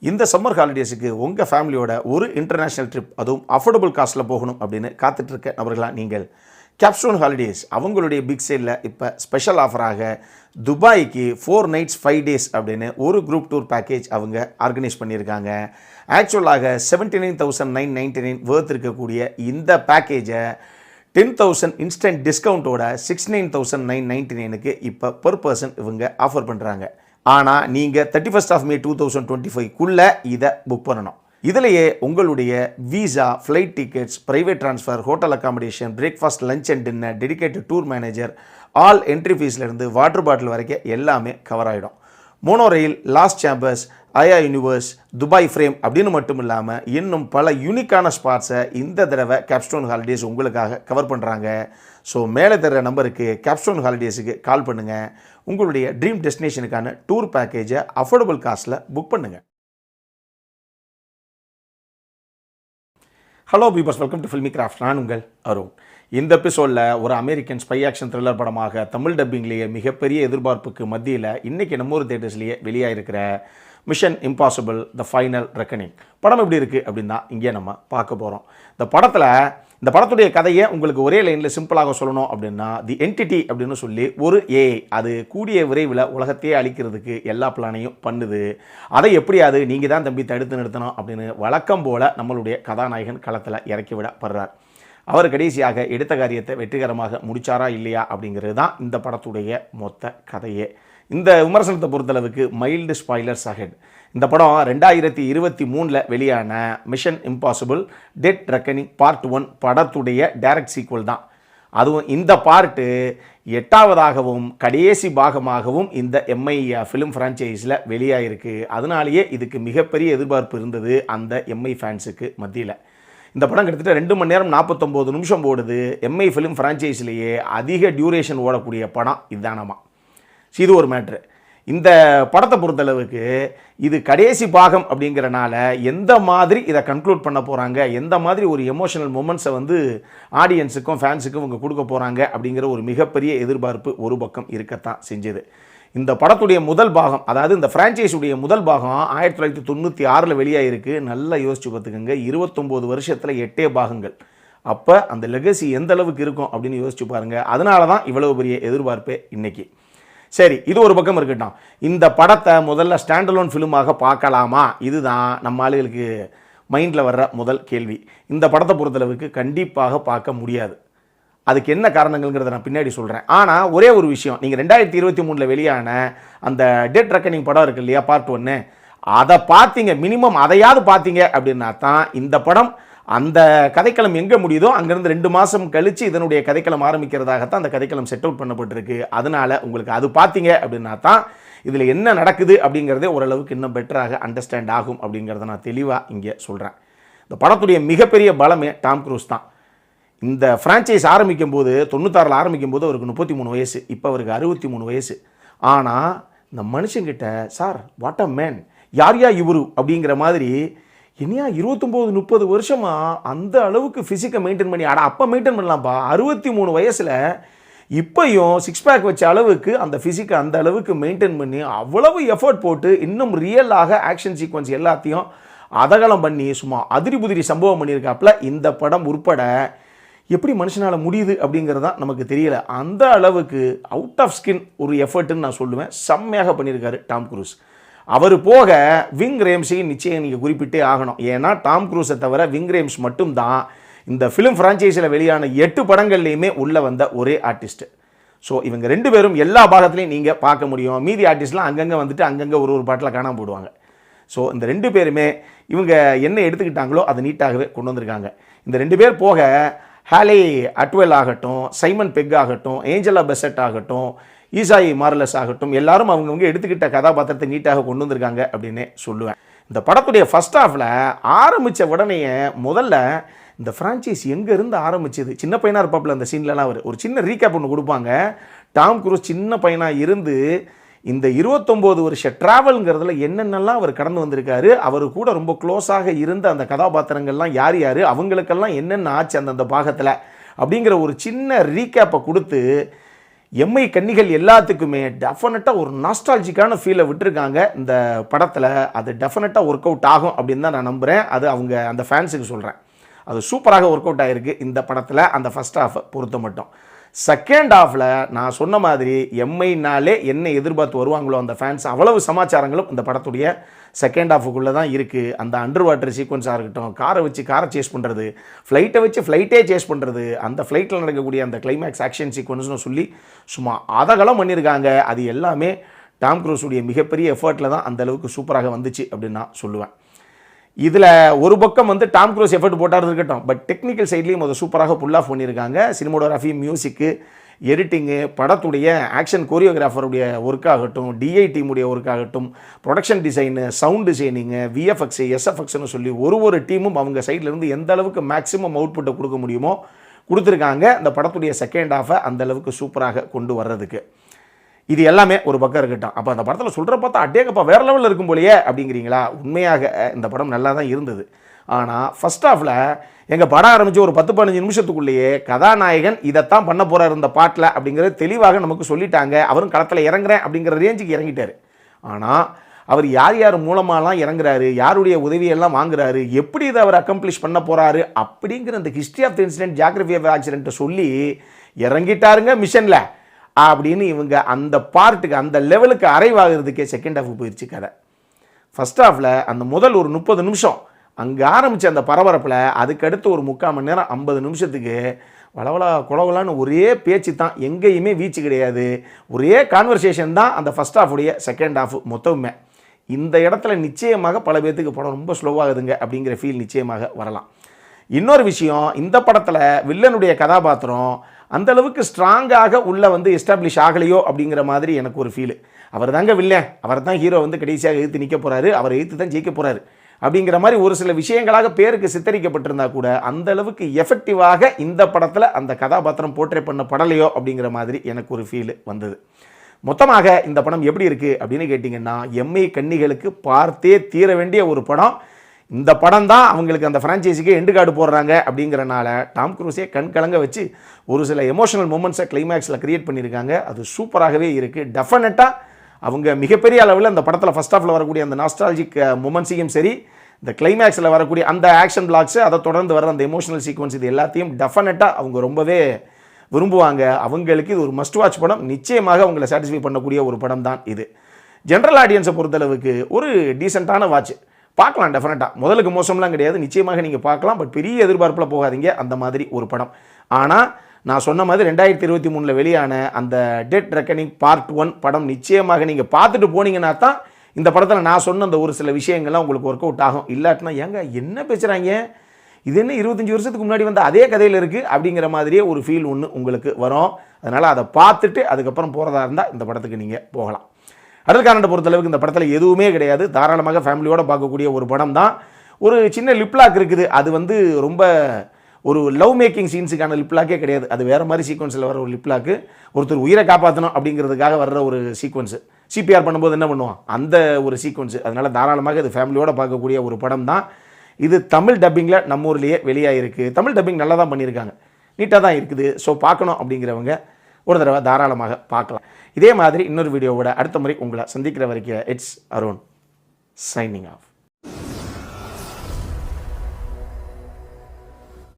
இந்த சம்மர் ஹாலிடேஸுக்கு உங்கள் ஃபேமிலியோட ஒரு இன்டர்நேஷ்னல் ட்ரிப், அதுவும் அஃபோர்டபுள் காஸ்ட்டில் போகணும் அப்படின்னு காத்துட்ருக்க நபர்களாக நீங்கள் கேப்ஸ்டோன் ஹாலிடேஸ் அவங்களுடைய பிக் சேலில் இப்போ ஸ்பெஷல் ஆஃபராக துபாய்க்கு 4 nights 5 days அப்படின்னு ஒரு குரூப் டூர் பேக்கேஜ் அவங்க ஆர்கனைஸ் பண்ணியிருக்காங்க. ஆக்சுவலாக 79,999 வேர்த் இருக்கக்கூடிய இந்த பேக்கேஜை 10,000 இன்ஸ்டன்ட் டிஸ்கவுண்ட்டோட 69,999க்கு இப்போ பர் பர்சன் இவங்க ஆஃபர் பண்ணுறாங்க. ஆனால் நீங்கள் 31st May 2025க்குள்ளே இதை புக் பண்ணணும். இதிலேயே உங்களுடைய visa, flight tickets, private transfer, hotel accommodation, breakfast, lunch and dinner, dedicated tour manager, all entry ஃபீஸ்லேருந்து வாட்டர் பாட்டில் வரைக்கும் எல்லாமே கவர் ஆகிடும். Monorail, Lost Chambers, Aya Universe, Dubai Frame அப்படின்னு மட்டும் இல்லாமல் இன்னும் பல யூனிக்கான ஸ்பாட்ஸை இந்த தடவை கேப்ஸ்டோன் ஹாலிடேஸ் உங்களுக்காக கவர் பண்ணுறாங்க. ஸோ மேலே தர்ற நம்பருக்கு கேப்ஸ்டோன் ஹாலிடேஸுக்கு கால் பண்ணுங்கள். உங்களுடைய ட்ரீம் டெஸ்டினேஷனுக்கான டூர் பேக்கேஜை அஃபோர்டபுள் காஸ்ட்டில் புக் பண்ணுங்கள். Hello peepers, welcome to filmi craft. நான் உங்கள் அருண். இந்த எபிசோடில் ஒரு அமெரிக்கன் ஸ்பை ஆக்ஷன் த்ரில்லர் படமாக தமிழ் டப்பிங்லேயே மிகப்பெரிய எதிர்பார்ப்புக்கு மத்தியில் இன்றைக்கி நம்ம ஊர் தேட்டர்ஸ்லேயே வெளியாகிருக்கிற Mission Impossible The Final Reckoning படம் எப்படி இருக்குது அப்படின்னு தான் இங்கே நம்ம பார்க்க போகிறோம். இந்த படத்துடைய கதையை உங்களுக்கு ஒரே லைனில் சிம்பிளாக சொல்லணும் அப்படின்னா, தி என்டிட்டி அப்படின்னு சொல்லி ஒரு ஏஐ அது கூடிய விரைவில் உலகத்தையே அழிக்கிறதுக்கு எல்லா பிளானையும் பண்ணுது. அதை எப்படியாவது நீங்கள் தான் தம்பி தடுத்து நிறுத்தணும் அப்படின்னு வழக்கம் போல் நம்மளுடைய கதாநாயகன் களத்தில் இறக்கி விடப்படுறார். அவர் கடைசியாக எடுத்த காரியத்தை வெற்றிகரமாக முடிச்சாரா இல்லையா அப்படிங்கிறது தான் இந்த படத்துடைய மொத்த கதையே. இந்த விமர்சனத்தை பொறுத்தளவுக்கு மைல்டு ஸ்பாய்லர்ஸ் அஹெட். இந்த படம் 2023 வெளியான mission impossible dead reckoning part 1 படத்துடைய டைரக்ட் சீக்வல் தான். அதுவும் இந்த பார்ட்டு 8வதாகவும் கடைசி பாகமாகவும் இந்த எம்ஐ ஃபிலிம் ஃப்ரான்ச்சைஸில் வெளியாகிருக்கு. அதனாலேயே இதுக்கு மிகப்பெரிய எதிர்பார்ப்பு இருந்தது அந்த எம்ஐ ஃபேன்ஸுக்கு மத்தியில். இந்த படம் கிட்டத்தட்ட 2 மணி நேரம் 49 நிமிஷம் ஓடுது. எம்ஐ ஃபிலிம் ஃப்ரான்ச்சைஸிலேயே அதிக டியூரேஷன் ஓடக்கூடிய படம் இதுதானமா. இது ஒரு மேட்ரு. இந்த படத்தை பொறுத்தளவுக்கு இது கடைசி பாகம் அப்படிங்கிறனால எந்த மாதிரி இதை கன்க்ளூட் பண்ண போகிறாங்க, எந்த மாதிரி ஒரு எமோஷனல் மொமெண்ட்ஸை வந்து ஆடியன்ஸுக்கும் ஃபேன்ஸுக்கும் இவங்க கொடுக்க போகிறாங்க அப்படிங்கிற ஒரு மிகப்பெரிய எதிர்பார்ப்பு ஒரு பக்கம் இருக்கத்தான் செஞ்சது. இந்த படத்துடைய முதல் பாகம், அதாவது இந்த ஃப்ரான்ச்சைஸுடைய முதல் பாகம் 1996 வெளியாகிருக்கு. நல்லா யோசிச்சு பார்த்துக்கோங்க, 29 வருஷத்தில் 8 பாகங்கள். அப்போ அந்த லெகசி எந்த அளவுக்கு இருக்கும் அப்படின்னு யோசிச்சு பாருங்கள். அதனால தான் இவ்வளவு பெரிய எதிர்பார்ப்பே இன்றைக்கி. சரி, இது ஒரு பக்கம் இருக்கட்டும். இந்த படத்தை முதல்ல ஸ்டாண்டலோன் ஃபிலிமாக பார்க்கலாமா? இதுதான் நம்ம ஆளுகளுக்கு மைண்டில் வர்ற முதல் கேள்வி. இந்த படத்தை பொறுத்தளவுக்கு கண்டிப்பாக பார்க்க முடியாது. அதுக்கு என்ன காரணங்கள்ங்கிறத நான் பின்னாடி சொல்கிறேன். ஆனால் ஒரே ஒரு விஷயம், நீங்கள் 2023 வெளியான அந்த டெட் ரெக்கனிங் படம் இருக்கு இல்லையா, பார்ட் 1, அதை பார்த்தீங்க, மினிமம் அதையாவது பார்த்தீங்க அப்படின்னா தான் இந்த படம் அந்த கதைக்களம் எங்கே முடியுதோ அங்கேருந்து 2 மாதம் கழித்து இதனுடைய கதைக்களம் ஆரம்பிக்கிறதாகத்தான் அந்த கதைக்களம் செட் அவுட் பண்ணப்பட்டிருக்கு. அதனால் உங்களுக்கு அது பார்த்தீங்க அப்படின்னா தான் இதில் என்ன நடக்குது அப்படிங்கிறதே ஓரளவுக்கு இன்னும் பெட்டராக அண்டர்ஸ்டாண்ட் ஆகும் அப்படிங்கிறத நான் தெளிவாக இங்கே சொல்கிறேன். இந்த படத்துடைய மிகப்பெரிய பலமே டாம் க்ரூஸ் தான். இந்த ஃப்ரான்ச்சைஸ் ஆரம்பிக்கும் போது 96 ஆரம்பிக்கும் போது அவருக்கு 33 வயசு, இப்போ அவருக்கு 63 வயசு. ஆனால் இந்த மனுஷங்கிட்ட சார் வாட் அ மேன், யார் இவரு அப்படிங்கிற மாதிரி இனியா 29-30 வருஷமா அந்த அளவுக்கு ஃபிசிக்கை மெயின்டைன் பண்ணி, அப்போ மெயின்டைன் பண்ணலாம்ப்பா, 63 வயசில் இப்போயும் 6 பேக் வச்ச அளவுக்கு அந்த ஃபிசிக்கை அந்த அளவுக்கு மெயின்டைன் பண்ணி அவ்வளவு எஃபர்ட் போட்டு இன்னும் ரியலாக ஆக்ஷன் சீக்வன்ஸ் எல்லாத்தையும் அதகலம் பண்ணி சும்மா அதிரி புதிரி சம்பவம் பண்ணியிருக்காப்புல. இந்த படம் உட்பட எப்படி மனுஷனால் முடியுது அப்படிங்கிறது தான் நமக்கு தெரியல. அந்த அளவுக்கு அவுட் ஆஃப் ஸ்கின் ஒரு எஃபர்ட்டுன்னு நான் சொல்லுவேன். செம்மையாக பண்ணியிருக்காரு டாம் க்ரூஸ். அவர் போக விங் ரேம்ஸையும் நிச்சயம் நீங்கள் குறிப்பிட்டே ஆகணும். ஏன்னா டாம் க்ரூஸை தவிர விங் ரேம்ஸ் மட்டும்தான் இந்த ஃபிலிம் ஃப்ரான்ச்சைஸில் வெளியான 8 படங்கள்லையுமே உள்ளே வந்த ஒரே ஆர்டிஸ்ட்டு. ஸோ இவங்க 2 பேரும் எல்லா பாகத்துலையும் நீங்கள் பார்க்க முடியும். மீதி ஆர்டிஸ்ட்லாம் அங்கங்கே வந்துட்டு அங்கங்கே ஒரு பாட்டில் காணாமல் போடுவாங்க. ஸோ இந்த 2 பேருமே இவங்க என்ன எடுத்துக்கிட்டாங்களோ அதை நீட்டாகவே கொண்டு வந்திருக்காங்க. இந்த 2 பேர் போக ஹாலே அட்வெல் ஆகட்டும், சைமன் பெக் ஆகட்டும், ஏஞ்சலா பெசட் ஆகட்டும், ஈசாயி மார்லஸ் ஆகட்டும், எல்லாரும் அவங்கவுங்க எடுத்துக்கிட்ட கதாபாத்திரத்தை நீட்டாக கொண்டு வந்திருக்காங்க அப்படின்னே சொல்லுவேன். இந்த படத்துடைய ஃபர்ஸ்ட் ஹாஃபில் ஆரம்பித்த உடனே முதல்ல இந்த ஃப்ரான்ச்சைஸ் எங்கேருந்து ஆரம்பிச்சது, சின்ன பையனாக இருப்பாப்பில் அந்த சீன்லலாம் ஒரு சின்ன ரீகேப் ஒன்று கொடுப்பாங்க. டாம் க்ரூஸ் சின்ன பையனாக இருந்து இந்த 29 வருஷ ட்ராவல்ங்கிறதுல என்னென்னலாம் அவர் கடந்து வந்திருக்காரு, அவர் கூட ரொம்ப க்ளோஸாக இருந்த அந்த கதாபாத்திரங்கள்லாம் யார் யார், அவங்களுக்கெல்லாம் என்னென்ன ஆச்சு அந்தந்த பாகத்தில் அப்படிங்கிற ஒரு சின்ன ரீகேப்பை கொடுத்து எம்ஐ கன்னிகள் எல்லாத்துக்குமே டெஃபினட்டாக ஒரு நாஸ்டாலஜிக்கான ஃபீலை விட்டுருக்காங்க இந்த படத்தில். அது டெஃபினட்டாக ஒர்க் அவுட் ஆகும் அப்படின்னு தான் நான் நம்புகிறேன். அது அவங்க அந்த ஃபேன்ஸுக்கு சொல்கிறேன். அது சூப்பராக ஒர்க் அவுட் ஆகிருக்கு இந்த படத்தில், அந்த ஃபஸ்ட் ஹாஃபை பொறுத்த மட்டும். செகண்ட் ஹாஃபில் நான் சொன்ன மாதிரி எம்ஐனாலே என்ன எதிர்பார்த்து வருவாங்களோ அந்த ஃபேன்ஸ், அவ்வளவு சமாச்சாரங்களும் இந்த படத்துடைய செகண்ட் ஹாஃபுக்குள்ளே தான் இருக்குது. அந்த அண்டர் வாட்டர் சீக்வன்ஸாக இருக்கட்டும், காரை வச்சு காரை சேஸ் பண்ணுறது, ஃப்ளைட்டை வச்சு ஃப்ளைட்டே சேஸ் பண்ணுறது, அந்த ஃப்ளைட்டில் நடக்கக்கூடிய அந்த கிளைமேக்ஸ் ஆக்ஷன் சீக்வன்ஸ்னு சொல்லி சும்மா அதகலம் பண்ணியிருக்காங்க. அது எல்லாமே டாம் க்ரூஸுடைய மிகப்பெரிய எஃபர்ட்டில் தான் அந்தளவுக்கு சூப்பராக வந்துச்சு அப்படின்னு நான் சொல்லுவேன். இதில் ஒரு பக்கம் வந்து டாம் க்ரூஸ் எஃபர்ட் போட்டாரு இருக்கட்டும், பட் டெக்னிக்கல் சைட்லேயும் அதை சூப்பராக புல் ஆஃப் பண்ணியிருக்காங்க. சினிமோடோகிராஃபி, மியூசிக்கு, எடிட்டிங்கு, படத்துடைய ஆக்ஷன் கோரியோகிராஃபருடைய ஒர்க் ஆகட்டும், டிஐ டீமுடைய ஒர்க் ஆகட்டும், production design, sound designing, VFX, எஸ்எஃப்எக்ஸ்னு சொல்லி ஒரு டீமும் அவங்க சைட்லேருந்து எந்த அளவுக்கு மேக்ஸிமம் அவுட்புட்டை கொடுக்க முடியுமோ கொடுத்துருக்காங்க இந்த படத்துடைய செகண்ட் ஹாஃபை அந்தளவுக்கு சூப்பராக கொண்டு வர்றதுக்கு. இது எல்லாமே ஒரு பக்கம் இருக்கட்டும். அப்போ அந்த படத்தில் சொல்கிற பார்த்தா அட்டேங்கப்பா வேறு லெவலில் இருக்கும் போலையே அப்படிங்கிறீங்களா? உண்மையாக இந்த படம் நல்லா தான் இருந்தது. ஆனால் ஃபஸ்ட் ஹாஃபில் எங்கள் படம் ஆரம்பித்து ஒரு 10-15 நிமிஷத்துக்குள்ளேயே கதாநாயகன் இதைத்தான் பண்ண போகிறார் இந்த பாட்டில் அப்படிங்கிறது தெளிவாக நமக்கு சொல்லிட்டாங்க. அவரும் களத்தில் இறங்குறேன் அப்படிங்கிற ரேஞ்சுக்கு இறங்கிட்டார். ஆனால் அவர் யார் யார் மூலமாலாம் இறங்குறாரு, யாருடைய உதவியெல்லாம் வாங்குறாரு, எப்படி இதை அவர் அக்கம்ப்ளிஷ் பண்ண போகிறாரு அப்படிங்கிற அந்த history of the incident, geography of ஆக்சிடென்ட்டை சொல்லி இறங்கிட்டாருங்க மிஷனில் அப்படின்னு இவங்க அந்த பார்ட்டுக்கு அந்த லெவலுக்கு அரைவாகிறதுக்கே செகண்ட் ஹாஃப் போயிடுச்சு கதை. ஃபஸ்ட் ஹாஃபில் அந்த முதல் ஒரு 30 நிமிஷம் அங்கே ஆரம்பித்த அந்த பரபரப்பில் அதுக்கடுத்து ஒரு 3/4 மணி நேரம் 50 நிமிஷத்துக்கு வளவளா குளவலான்னு ஒரே பேச்சு தான், எங்கேயுமே வீச்சு கிடையாது, ஒரே கான்வர்சேஷன் தான் அந்த ஃபஸ்ட் ஹாஃபுடைய செகண்ட் ஹாஃப் மொத்தமே. இந்த இடத்துல நிச்சயமாக பல பேர்த்துக்கு படம் ரொம்ப ஸ்லோவாகுதுங்க அப்படிங்கிற ஃபீல் நிச்சயமாக வரலாம். இன்னொரு விஷயம், இந்த படத்தில் வில்லனுடைய கதாபாத்திரம் அந்தளவுக்கு ஸ்ட்ராங்காக உள்ளே வந்து எஸ்டாப்ளிஷ் ஆகலையோ அப்படிங்கிற மாதிரி எனக்கு ஒரு ஃபீலு. அவர் தாங்க வில்லன், அவர் தான் ஹீரோ வந்து கடைசியாக எதிர்த்து நிற்க போகிறாரு, அவர் எதிர்த்து தான் ஜெயிக்க போகிறாரு அப்படிங்கிற மாதிரி ஒரு சில விஷயங்களாக பேருக்கு சித்தரிக்கப்பட்டிருந்தா கூட அந்தளவுக்கு எஃபெக்டிவாக இந்த படத்தில் அந்த கதாபாத்திரம் போர்ட்ரே பண்ணப்படலையோ அப்படிங்கிற மாதிரி எனக்கு ஒரு ஃபீலு வந்தது. மொத்தமாக இந்த படம் எப்படி இருக்குது அப்படின்னு கேட்டிங்கன்னா, எம்ஐ கன்னிகளுக்கு பார்த்தே தீர வேண்டிய ஒரு படம். இந்த படம் தான் அவங்களுக்கு அந்த ஃப்ரான்ச்சைஸிக்கு எண்டு கார்டு போடுறாங்க அப்படிங்கிறனால டாம் க்ரூஸே கண் கலங்க வச்சு ஒரு சில எமோஷனல் மூமெண்ட்ஸை கிளைமேக்ஸில் க்ரியேட் பண்ணியிருக்காங்க. அது சூப்பராகவே இருக்குது. டெஃபினட்டாக அவங்க மிகப்பெரிய அளவில் அந்த படத்தில் ஃபஸ்ட் ஹாஃபில் வரக்கூடிய அந்த நாஸ்டாலஜிக் மூமெண்ட்ஸையும் சரி, இந்த கிளைமேக்ஸில் வரக்கூடிய அந்த ஆக்ஷன் பிளாக்ஸு, அதை தொடர்ந்து வர அந்த எமோஷனல் சீக்வன்ஸ், இது எல்லாத்தையும் டெஃபினட்டாக அவங்க ரொம்பவே விரும்புவாங்க. அவங்களுக்கு இது ஒரு மஸ்ட் வாட்ச் படம். நிச்சயமாக அவங்களை சாட்டிஸ்ஃபை பண்ணக்கூடிய ஒரு படம் தான் இது. ஜென்ரல் ஆடியன்ஸை பொறுத்தளவுக்கு ஒரு டீசெண்டான வாட்ச் பார்க்கலாம். டெஃபினட்டாக முதலுக்கு மோசம்லாம் கிடையாது, நிச்சயமாக நீங்கள் பார்க்கலாம். பட் பெரிய எதிர்பார்ப்பில் போகாதீங்க, அந்த மாதிரி ஒரு படம். ஆனால் நான் சொன்ன மாதிரி 2023 வெளியான அந்த டெட் ரெக்கனிங் பார்ட் 1 படம் நிச்சயமாக நீங்கள் பார்த்துட்டு போனீங்கன்னா தான் இந்த படத்தில் நான் சொன்ன அந்த ஒரு சில விஷயங்கள்லாம் உங்களுக்கு ஒர்க் அவுட் ஆகும். இல்லாட்டினா ஏங்க என்ன பேசுகிறாங்க, இது என்ன 25 வருஷத்துக்கு முன்னாடி வந்து அதே கதையில் இருக்குது அப்படிங்கிற மாதிரியே ஒரு ஃபீல் ஒன்று உங்களுக்கு வரும். அதனால் அதை பார்த்துட்டு அதுக்கப்புறம் போகிறதா இருந்தால் இந்த படத்துக்கு நீங்கள் போகலாம். அடல் காரண்டை பொறுத்தளவுக்கு இந்த படத்தில் எதுவுமே கிடையாது. தாராளமாக ஃபேமிலியோடு பார்க்கக்கூடிய ஒரு படம் தான். ஒரு சின்ன லிப்லாக் இருக்குது, அது வந்து ரொம்ப ஒரு லவ் மேக்கிங் சீன்ஸுக்கான லிப்லாக்கே கிடையாது. அது வேறு மாதிரி சீக்வன்ஸில் வர ஒரு லிப்லாக்கு, ஒருத்தர் உயிரை காப்பாற்றணும் அப்படிங்கிறதுக்காக வர்ற ஒரு சீக்வன்ஸு, சிபிஆர் பண்ணும்போது என்ன பண்ணுவோம் அந்த ஒரு சீக்வன்ஸு. அதனால் தாராளமாக இது ஃபேமிலியோடு பார்க்கக்கூடிய ஒரு படம் தான். இது தமிழ் டப்பிங்கில் நம்ம ஊர்லேயே வெளியாகிருக்கு. தமிழ் டப்பிங் நல்லா தான் பண்ணியிருக்காங்க, நீட்டாக தான் இருக்குது. ஸோ பார்க்கணும் அப்படிங்கிறவங்க ஒரு தடவை தாராளமாக பார்க்கலாம். இதே மாதிரி இன்னொரு வீடியோவோட அடுத்த முறை உங்களை சந்திக்கிற வரைக்கும் இட்ஸ் அருண் சைனிங் ஆஃப்.